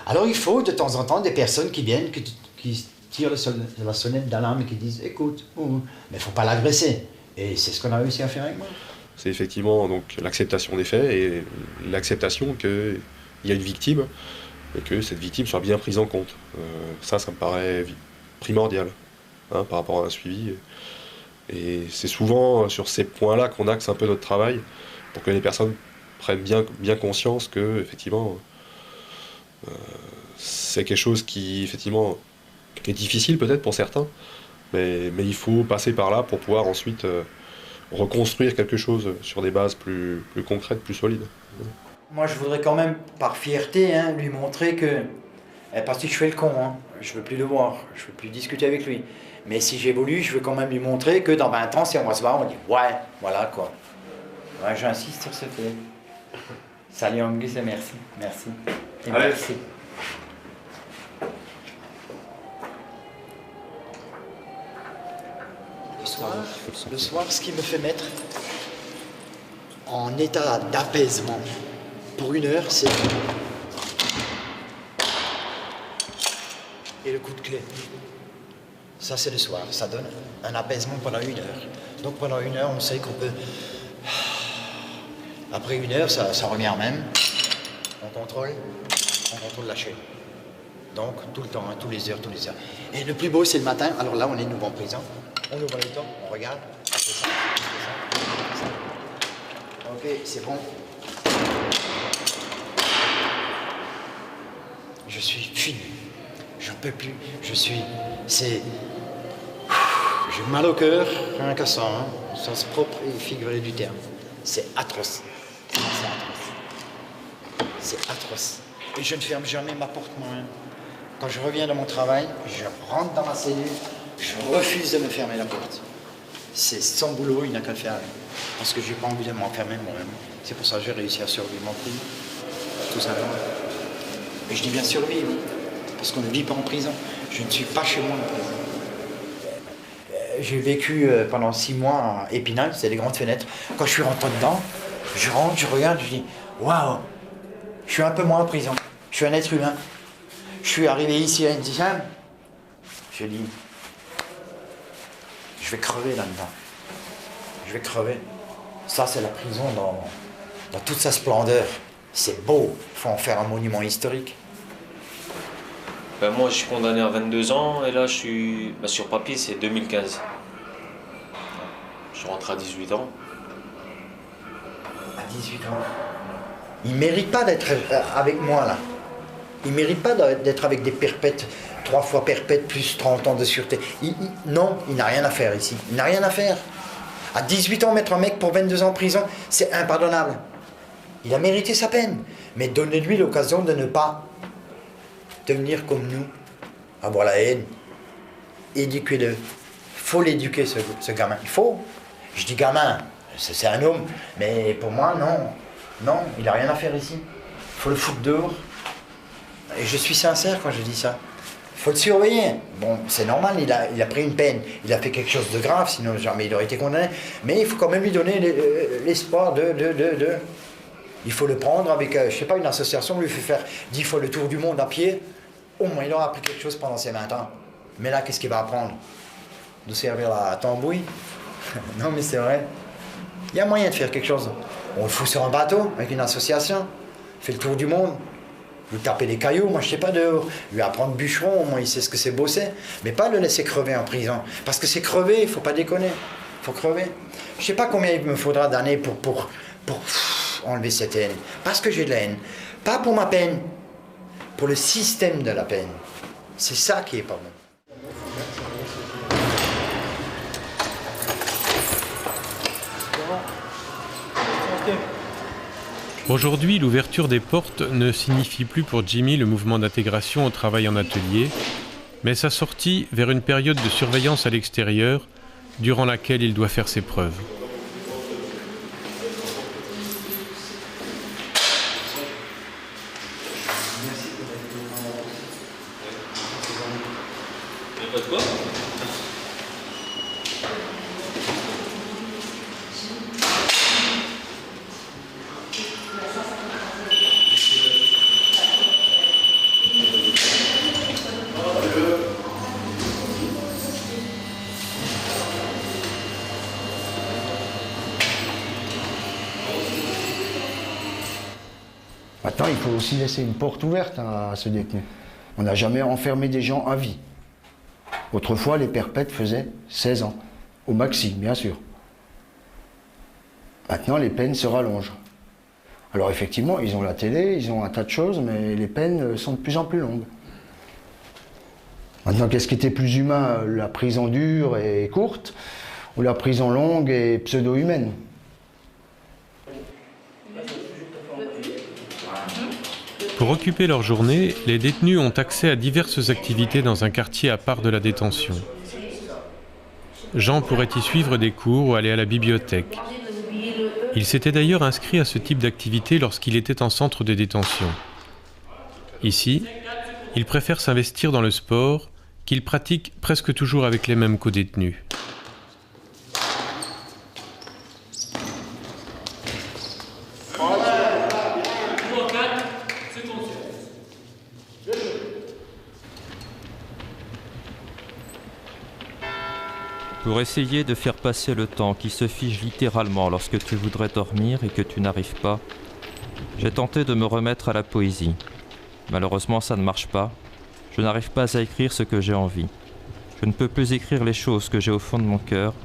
Alors il faut de temps en temps des personnes qui viennent, qui tirent la sonnette d'alarme et qui disent écoute, mais il ne faut pas l'agresser. Et c'est ce qu'on a réussi à faire avec moi. C'est effectivement donc l'acceptation des faits et l'acceptation qu'il y a une victime et que cette victime soit bien prise en compte. Ça me paraît primordial hein, par rapport à un suivi. Et c'est souvent sur ces points-là qu'on axe un peu notre travail pour que les personnes prennent bien conscience que effectivement c'est quelque chose qui effectivement est difficile peut-être pour certains, mais il faut passer par là pour pouvoir ensuite reconstruire quelque chose sur des bases plus concrètes, plus solides. Moi, je voudrais quand même, par fierté, hein, lui montrer que... Parce que je fais le con, hein, je ne veux plus le voir, je ne veux plus discuter avec lui. Mais si j'évolue, je veux quand même lui montrer que dans 20 ans, si on va se voir, on dit « Ouais, voilà quoi ». Ouais, j'insiste sur ce fait. Salut Angus et merci. Merci. Et allez. merci. Le soir, ce qui me fait mettre en état d'apaisement pour 1 heure, c'est... Et le coup de clé. Ça, c'est le soir. Ça donne un apaisement pendant 1 heure. Donc pendant 1 heure, on sait qu'on peut... Après 1 heure, ça revient même. On contrôle la chaîne. Donc tout le temps, hein, tous les heures. Et le plus beau, c'est le matin. Alors là, on est nouveau en prison. On ouvre les temps, on regarde. C'est ça. Ok, c'est bon. Je suis fini. Je ne peux plus. J'ai mal au cœur, rien qu'à ça, hein, au sens propre et figuré du terme. C'est atroce. C'est atroce. Et je ne ferme jamais ma porte moi-même. Quand je reviens de mon travail, je rentre dans ma cellule, je refuse de me fermer la porte. C'est son boulot, il n'a qu'à le faire. Parce que je n'ai pas envie de m'enfermer moi-même. C'est pour ça que j'ai réussi à survivre mon prix. Tout simplement. Et je dis bien survivre. Parce qu'on ne vit pas en prison. Je ne suis pas chez moi en prison. J'ai vécu pendant 6 mois à Épinal, c'est des grandes fenêtres. Quand je suis rentré dedans, je rentre, je regarde, je dis waouh, je suis un peu moins en prison. Je suis un être humain. Je suis arrivé ici à Inticham. Je dis je vais crever là-dedans. Je vais crever. Ça, c'est la prison dans toute sa splendeur. C'est beau. Il faut en faire un monument historique. Ben moi, je suis condamné à 22 ans et là, je suis sur papier, c'est 2015. Je rentre à 18 ans. À 18 ans. Il ne mérite pas d'être avec moi, là. Il ne mérite pas d'être avec des perpètes, 3 fois perpètes plus 30 ans de sûreté. Non, il n'a rien à faire ici. Il n'a rien à faire. À 18 ans, mettre un mec pour 22 ans en prison, c'est impardonnable. Il a mérité sa peine. Mais donnez-lui l'occasion de ne pas devenir comme nous, avoir la haine. Éduquez-le. Il faut l'éduquer, ce gamin. Il faut. Je dis gamin, c'est un homme. Mais pour moi, non. Non, il n'a rien à faire ici. Il faut le foutre dehors. Et je suis sincère quand je dis ça. Il faut le surveiller. Bon, c'est normal, il a pris une peine. Il a fait quelque chose de grave, sinon jamais il aurait été condamné. Mais il faut quand même lui donner l'espoir de... Il faut le prendre avec, je sais pas, une association, lui fait faire 10 fois le tour du monde à pied. Au moins, il aura appris quelque chose pendant ses 20 ans. Mais là, qu'est-ce qu'il va apprendre? De servir la tambouille? Non, mais c'est vrai. Il y a moyen de faire quelque chose. On le fout sur un bateau avec une association. Il fait le tour du monde. Lui taper des cailloux, moi je sais pas dehors. Lui apprendre bûcheron, au moins il sait ce que c'est bosser. Mais pas le laisser crever en prison. Parce que c'est crever, il faut pas déconner. Il faut crever. Je sais pas combien il me faudra d'années pour enlever cette haine. Parce que j'ai de la haine. Pas pour ma peine. Pour le système de la peine. C'est ça qui est pas bon. Aujourd'hui, l'ouverture des portes ne signifie plus pour Jimmy le mouvement d'intégration au travail en atelier, mais sa sortie vers une période de surveillance à l'extérieur, durant laquelle il doit faire ses preuves. Maintenant, il faut aussi laisser une porte ouverte à ce détenu. On n'a jamais enfermé des gens à vie. Autrefois, les perpètes faisaient 16 ans, au maxi, bien sûr. Maintenant, les peines se rallongent. Alors effectivement, ils ont la télé, ils ont un tas de choses, mais les peines sont de plus en plus longues. Maintenant, qu'est-ce qui était plus humain, la prison dure et courte, ou la prison longue et pseudo-humaine? Pour occuper leur journée, les détenus ont accès à diverses activités dans un quartier à part de la détention. Jean pourrait y suivre des cours ou aller à la bibliothèque. Il s'était d'ailleurs inscrit à ce type d'activité lorsqu'il était en centre de détention. Ici, il préfère s'investir dans le sport, qu'il pratique presque toujours avec les mêmes codétenus. Pour essayer de faire passer le temps qui se fige littéralement lorsque tu voudrais dormir et que tu n'arrives pas, j'ai tenté de me remettre à la poésie. Malheureusement, ça ne marche pas. Je n'arrive pas à écrire ce que j'ai envie. Je ne peux plus écrire les choses que j'ai au fond de mon cœur.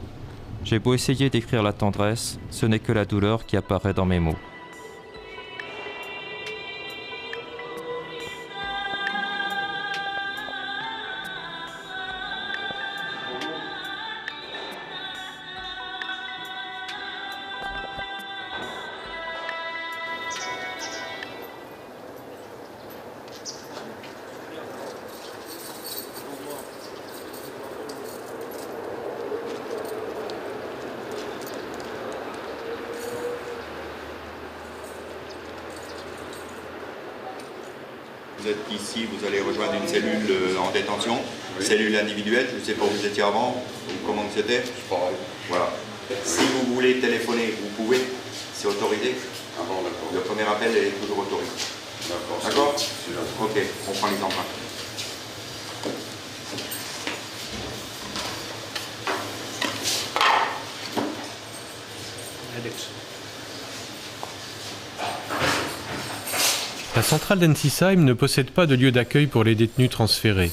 J'ai beau essayer d'écrire la tendresse, ce n'est que la douleur qui apparaît dans mes mots. Vous êtes ici, vous allez rejoindre une cellule en détention, cellule individuelle, je ne sais pas où vous étiez avant, ou comment c'était. Voilà. Si vous voulez téléphoner, vous pouvez, c'est autorisé. Le premier appel est toujours autorisé. D'accord. Ok, on prend les empreintes. La centrale d'Ensisheim ne possède pas de lieu d'accueil pour les détenus transférés.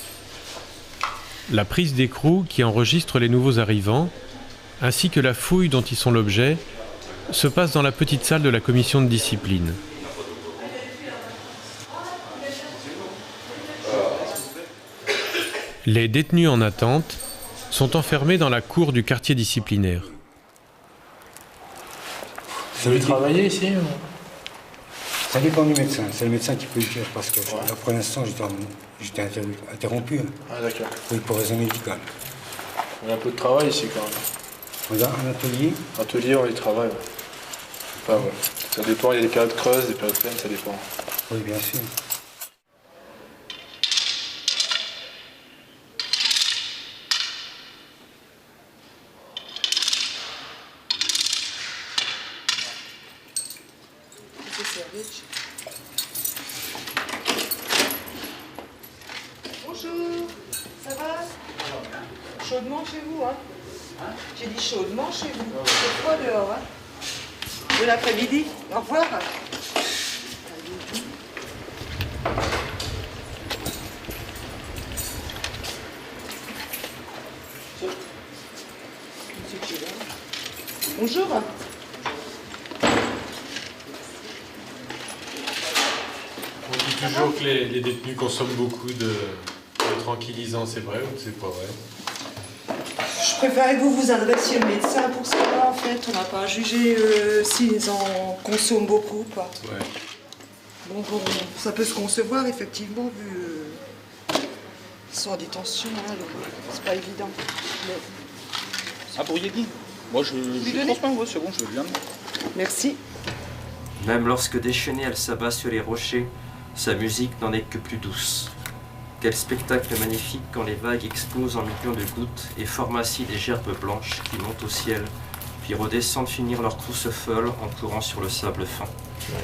La prise d'écrou qui enregistre les nouveaux arrivants, ainsi que la fouille dont ils sont l'objet, se passe dans la petite salle de la commission de discipline. Les détenus en attente sont enfermés dans la cour du quartier disciplinaire. Vous avez travaillé ici ou... Ça dépend du médecin, c'est le médecin qui peut le dire, parce que là, pour l'instant, j'étais interrompu. Ah d'accord. Oui, pour raison médicale. Il y a un peu de travail ici quand même. On a un atelier. Atelier, on y travaille. Enfin, ouais. Ça dépend, il y a des périodes creuses, des périodes pleines, ça dépend. Oui, bien sûr. Bonjour, ça va? Chaudement chez vous, hein? J'ai dit chaudement chez vous. C'est froid dehors, hein? Bon après-midi, au revoir. Bonjour. On dit toujours que les détenus consomment beaucoup de tranquillisants, c'est vrai ou c'est pas vrai? Je préférais que vous vous adressiez au médecin pour savoir, en fait. On n'a pas à juger s'ils en consomment beaucoup ou pas. Ouais. Bon, ça peut se concevoir, effectivement, vu qu'ils sont en détention, hein, c'est pas évident. Mais... Ah, pour Yegi? Moi, je transmets, ouais, c'est bon, je viens. Merci. Même lorsque déchaînée elle s'abat sur les rochers, sa musique n'en est que plus douce. Quel spectacle magnifique quand les vagues explosent en millions de gouttes et forment ainsi des gerbes blanches qui montent au ciel, puis redescendent finir leur course folle en courant sur le sable fin. Ouais.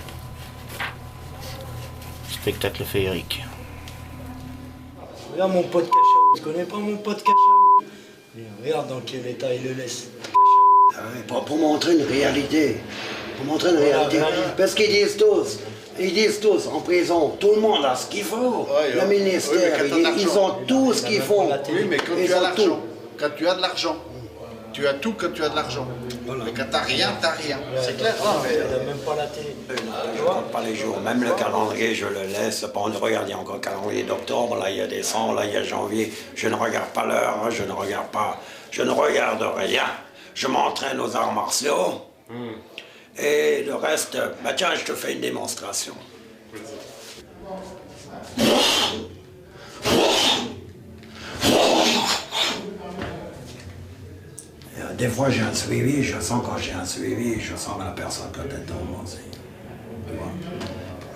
Spectacle féerique. Regarde mon pote Cachao, tu connais pas mon pote Cachao? Regarde dans quel état il le laisse. Ah ouais, pour montrer une réalité. Pour montrer une réalité. Parce qu'ils disent tous, en prison, tout le monde a ce qu'il faut. Ouais, le ministère, ils ont tout ce qu'il faut. Oui, mais quand tu as l'argent, quand tu as de l'argent, tu as tout quand tu as de l'argent. Mais quand tu n'as rien, tu n'as rien. C'est clair. Il n'a même pas la télé. Je ne compte pas les jours, même le calendrier, je le laisse. Bon, regarde, il y a encore le calendrier d'octobre, là il y a décembre, là il y a janvier. Je ne regarde pas l'heure, hein, je ne regarde rien. Je m'entraîne aux arts martiaux. Et le reste, bah tiens, je te fais une démonstration. Des fois j'ai un suivi, je sens quand j'ai un suivi, je sens que la personne peut être tombée.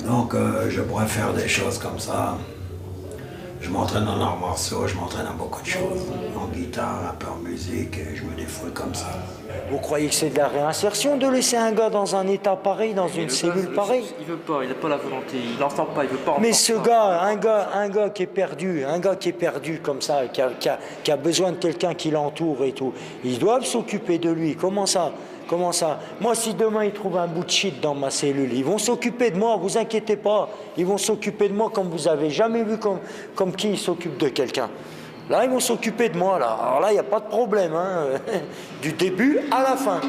Donc je pourrais faire des choses comme ça. Je m'entraîne en arts martiaux, je m'entraîne à beaucoup de choses. En guitare, un peu en musique, et je me défoule comme ça. Vous croyez que c'est de la réinsertion de laisser un gars dans un état pareil, dans une cellule pareille? Il veut pas, il n'a pas la volonté, il n'entend pas, il veut pas entendre. Mais ce gars, un gars qui est perdu comme ça, qui a besoin de quelqu'un qui l'entoure et tout, ils doivent s'occuper de lui. Comment ça? Moi, si demain ils trouvent un bout de shit dans ma cellule, ils vont s'occuper de moi, vous inquiétez pas. Ils vont s'occuper de moi comme vous avez jamais vu comme qui ils s'occupent de quelqu'un. Là, ils vont s'occuper de moi, là. Alors là, il n'y a pas de problème, hein. Du début à la fin.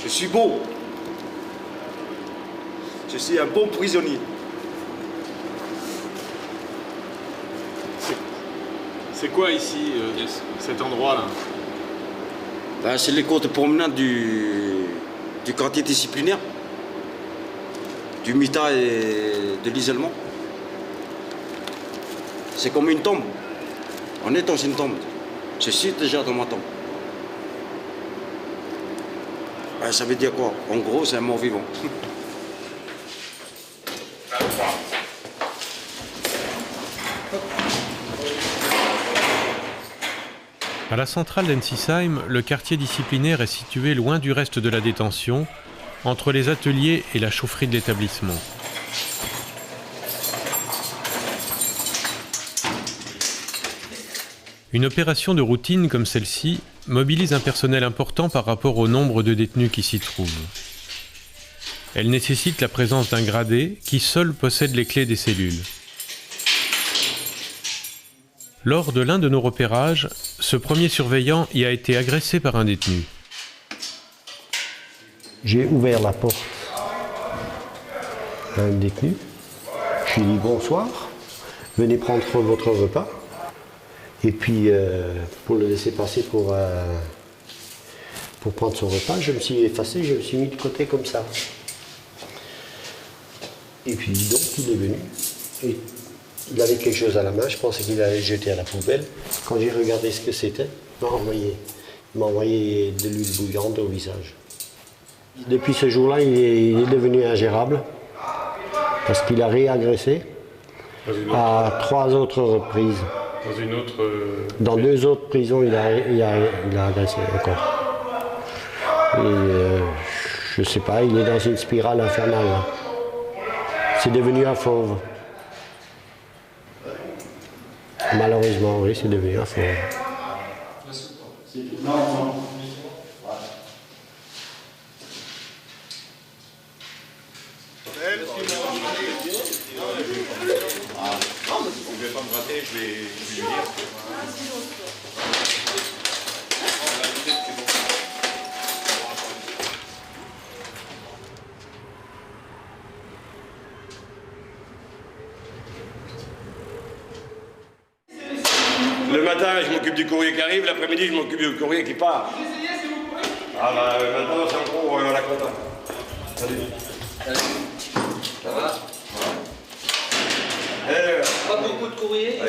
Je suis beau. Je suis un bon prisonnier. C'est quoi ici, cet endroit-là? Ben, c'est les cours de promenade du quartier disciplinaire, du MITA et de l'isolement. C'est comme une tombe. On est dans une tombe. Je suis déjà dans ma tombe. Ben, ça veut dire quoi? En gros, c'est un mort vivant. À la centrale d'Ensisheim, le quartier disciplinaire est situé loin du reste de la détention, entre les ateliers et la chaufferie de l'établissement. Une opération de routine comme celle-ci mobilise un personnel important par rapport au nombre de détenus qui s'y trouvent. Elle nécessite la présence d'un gradé qui seul possède les clés des cellules. Lors de l'un de nos repérages, ce premier surveillant y a été agressé par un détenu. J'ai ouvert la porte à un détenu. Je lui ai dit bonsoir, venez prendre votre repas. Et puis, pour le laisser passer pour prendre son repas, je me suis effacé, je me suis mis de côté comme ça. Et puis donc, il est venu. Et il avait quelque chose à la main, je pensais qu'il allait le jeter à la poubelle. Quand j'ai regardé ce que c'était, il m'a envoyé de l'huile bouillante au visage. Depuis ce jour-là, il est devenu ingérable parce qu'il a réagressé à 3 autres reprises. Dans une autre... Dans 2 autres prisons, il a agressé encore. Et je sais pas, il est dans une spirale infernale. Là. C'est devenu un fauve. Malheureusement, oui, c'est devenu un fauve. Non. Vous ne pouvez pas me rater, je vais lui dire. matin, je m'occupe du courrier qui arrive, l'après-midi, je m'occupe du courrier qui part. Ah bah maintenant, c'est en gros, on a content. Salut. Ça va? Pas beaucoup de courrier?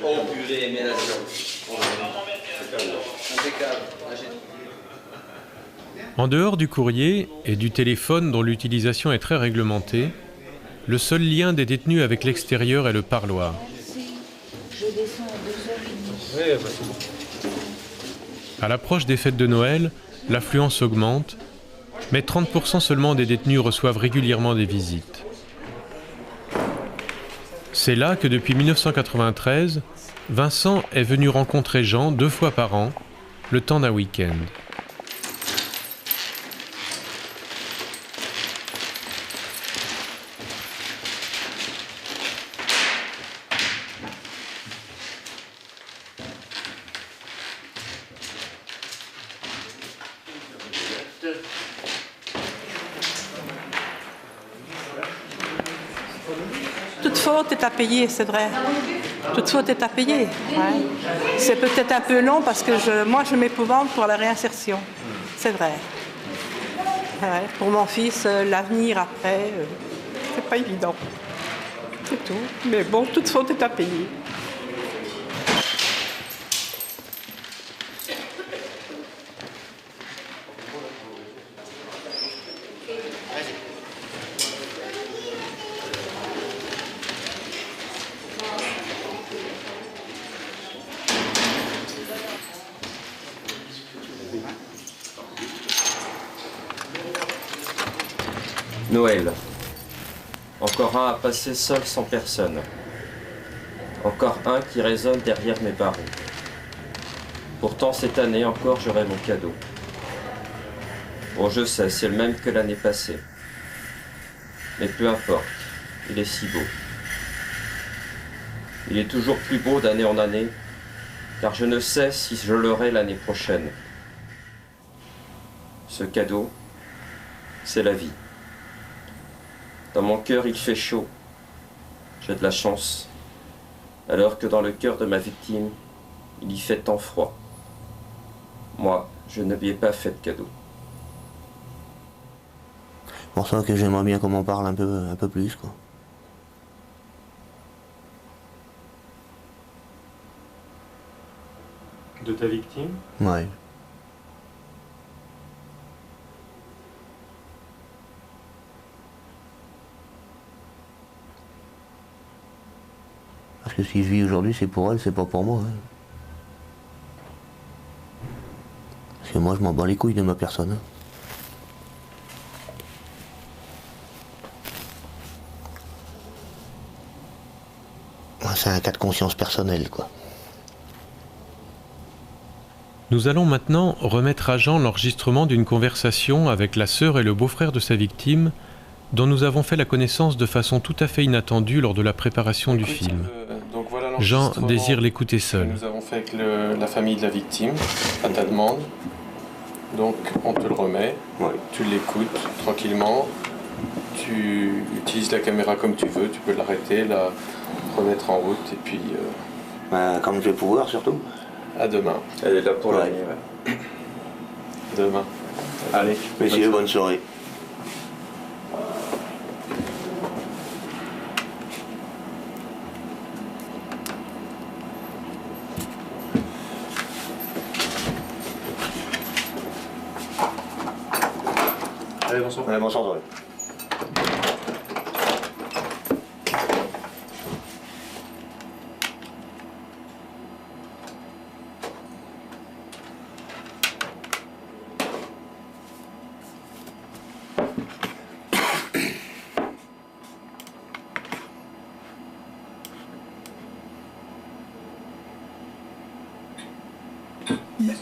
Oh purée, mais là, impeccable. En dehors du courrier et du téléphone dont l'utilisation est très réglementée, le seul lien des détenus avec l'extérieur est le parloir. Je descends à 2h30. À l'approche des fêtes de Noël, l'affluence augmente, mais 30% seulement des détenus reçoivent régulièrement des visites. C'est là que depuis 1993, Vincent est venu rencontrer Jean 2 fois par an, le temps d'un week-end. Toute faute est à payer, c'est vrai. Toute faute est à payer. Ouais. C'est peut-être un peu long parce que moi, je m'épouvante pour la réinsertion. C'est vrai. Ouais. Pour mon fils, l'avenir après, c'est pas évident. C'est tout. Mais bon, toute faute est à payer. Noël. Encore un à passer seul sans personne. Encore un qui résonne derrière mes barreaux. Pourtant, cette année encore, j'aurai mon cadeau. Bon, je sais, c'est le même que l'année passée. Mais peu importe, il est si beau. Il est toujours plus beau d'année en année, car je ne sais si je l'aurai l'année prochaine. Ce cadeau, c'est la vie. Dans mon cœur, il fait chaud. J'ai de la chance. Alors que dans le cœur de ma victime, il y fait tant froid. Moi, je ne lui ai pas fait de cadeau. C'est pour ça que j'aimerais bien qu'on m'en parle un peu plus, quoi. De ta victime? Ouais. Parce que si je vis aujourd'hui, c'est pour elle, c'est pas pour moi. Hein. Parce que moi, je m'en bats les couilles de ma personne. Hein. C'est un cas de conscience personnelle, quoi. Nous allons maintenant remettre à Jean l'enregistrement d'une conversation avec la sœur et le beau-frère de sa victime, dont nous avons fait la connaissance de façon tout à fait inattendue lors de la préparation du film. Donc voilà Jean désire l'écouter seul. Nous avons fait avec la famille de la victime, à ta demande. Donc on te le remet, tu l'écoutes tranquillement, tu utilises la caméra comme tu veux, tu peux l'arrêter, la remettre en route et puis... comme je vais pouvoir surtout. À demain. Elle est là pour l'année, ouais. Demain. Allez. Messieurs, bonne soirée. Allez, bonsoir. Allez, bonsoir, soirée.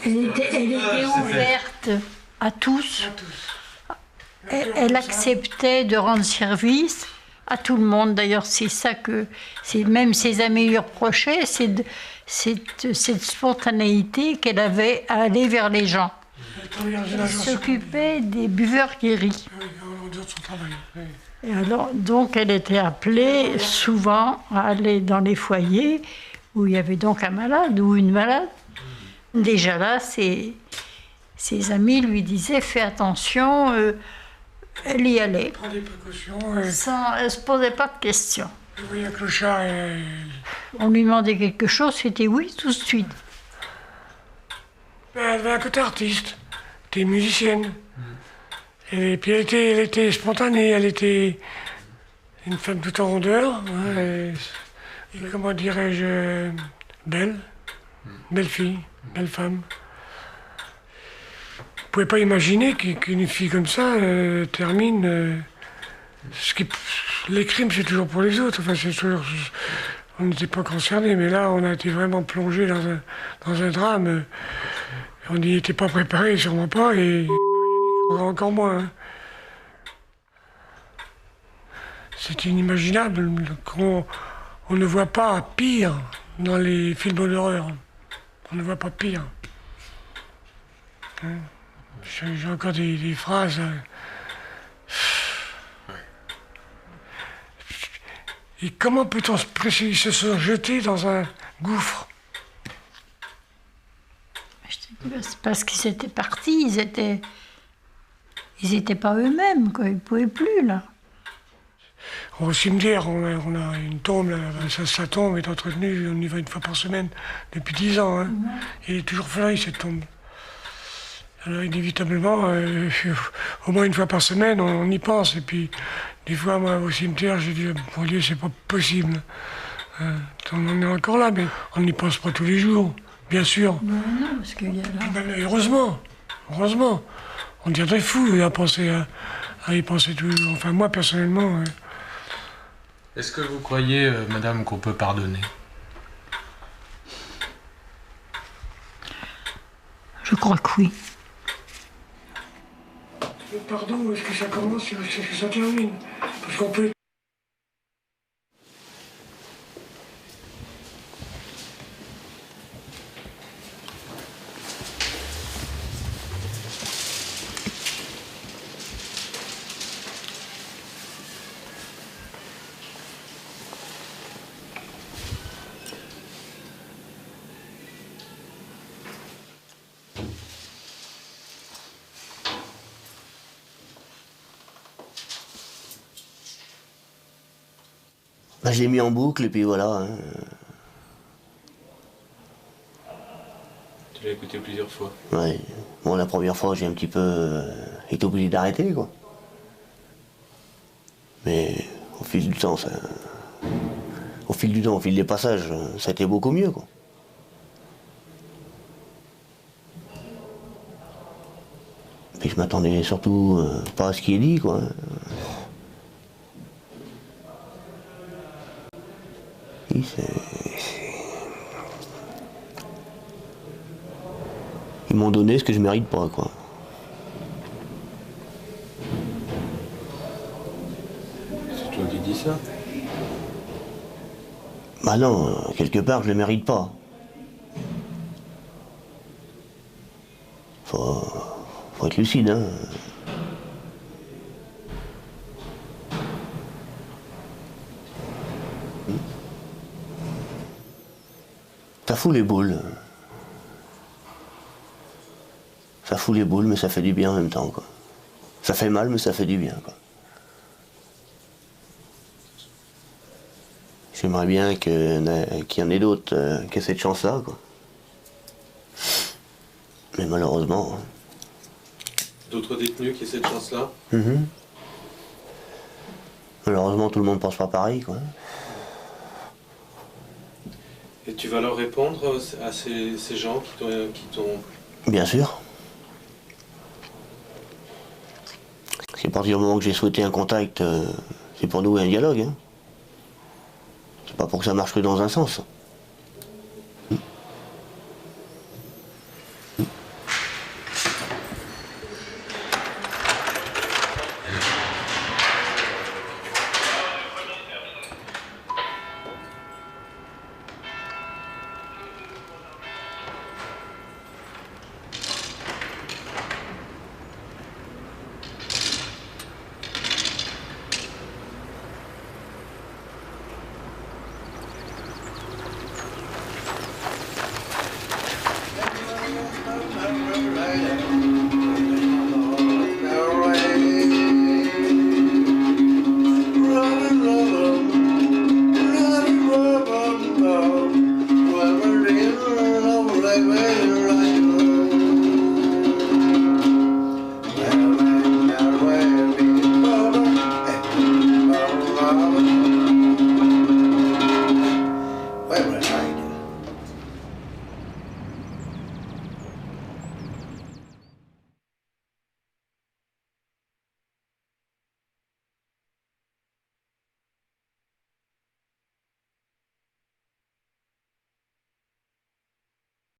Elle était ouverte à tous. Elle acceptait de rendre service à tout le monde. D'ailleurs, c'est ça que même ses amis lui reprochaient, c'est cette spontanéité qu'elle avait à aller vers les gens. Elle s'occupait des buveurs guéris. Et alors, donc, elle était appelée souvent à aller dans les foyers où il y avait donc un malade ou une malade. Déjà là, ses amis lui disaient « Fais attention », elle y allait. Prends des précautions. Elle ne se posait pas de questions. Je voyais un clochard et... On lui demandait quelque chose, c'était oui tout de suite. Elle avait un côté artiste, elle était musicienne. Et puis elle était spontanée, elle était une femme tout en rondeur. Hein, et comment dirais-je, belle fille, belle femme. Vous ne pouvez pas imaginer qu'une fille comme ça termine... les crimes, c'est toujours pour les autres. Enfin, c'est toujours... On n'était pas concernés, mais là, on a été vraiment plongé dans un drame. On n'y était pas préparé, sûrement pas, et encore moins. Hein. C'est inimaginable qu'on ne voit pas pire dans les films d'horreur. On ne voit pas pire. Hein. J'ai encore des phrases. Et comment peut-on se sont jetés dans un gouffre? C'est parce qu'ils étaient partis, ils étaient pas eux-mêmes, quoi. Ils pouvaient plus, là. Au cimetière, on a une tombe, là, sa tombe est entretenue, on y va une fois par semaine depuis 10 ans. Hein. Et elle est toujours fleurie, cette tombe. Alors inévitablement, au moins une fois par semaine, on y pense. Et puis, des fois, moi, au cimetière, j'ai dit, mon Dieu, c'est pas possible. On en est encore là, mais on n'y pense pas tous les jours, bien sûr. Non, parce qu'il y a là... Ben, heureusement, on deviendrait fou à y penser tous les jours. Enfin, moi, personnellement... Est-ce que vous croyez, madame, qu'on peut pardonner? Je crois que oui. Le pardon, est-ce que ça commence, est-ce que ça termine? Parce qu'on peut... Ben, je l'ai mis en boucle et puis voilà. Hein. Tu l'as écouté plusieurs fois? Ouais. Bon, la première fois, j'ai un petit peu été obligé d'arrêter, quoi. Mais au fil du temps, au fil des passages, ça a été beaucoup mieux, quoi. Puis je m'attendais surtout pas à ce qui est dit, quoi. Ils m'ont donné ce que je mérite pas, quoi. C'est toi qui dis ça? Bah non, quelque part, je le mérite pas. Faut être lucide, hein. Ça fout les boules. Ça fout les boules, mais ça fait du bien en même temps, quoi. Ça fait mal, mais ça fait du bien, quoi. J'aimerais bien qu'il y en ait d'autres qui aient cette chance-là, quoi. Mais malheureusement... D'autres détenus qui aient cette chance-là? Malheureusement, tout le monde pense pas pareil, quoi. Et tu vas leur répondre à ces gens qui t'ont... Bien sûr. Parce qu'à partir du moment que j'ai souhaité un contact, c'est pour nouer un dialogue. Hein. C'est pas pour que ça marche que dans un sens. ouais, ouais.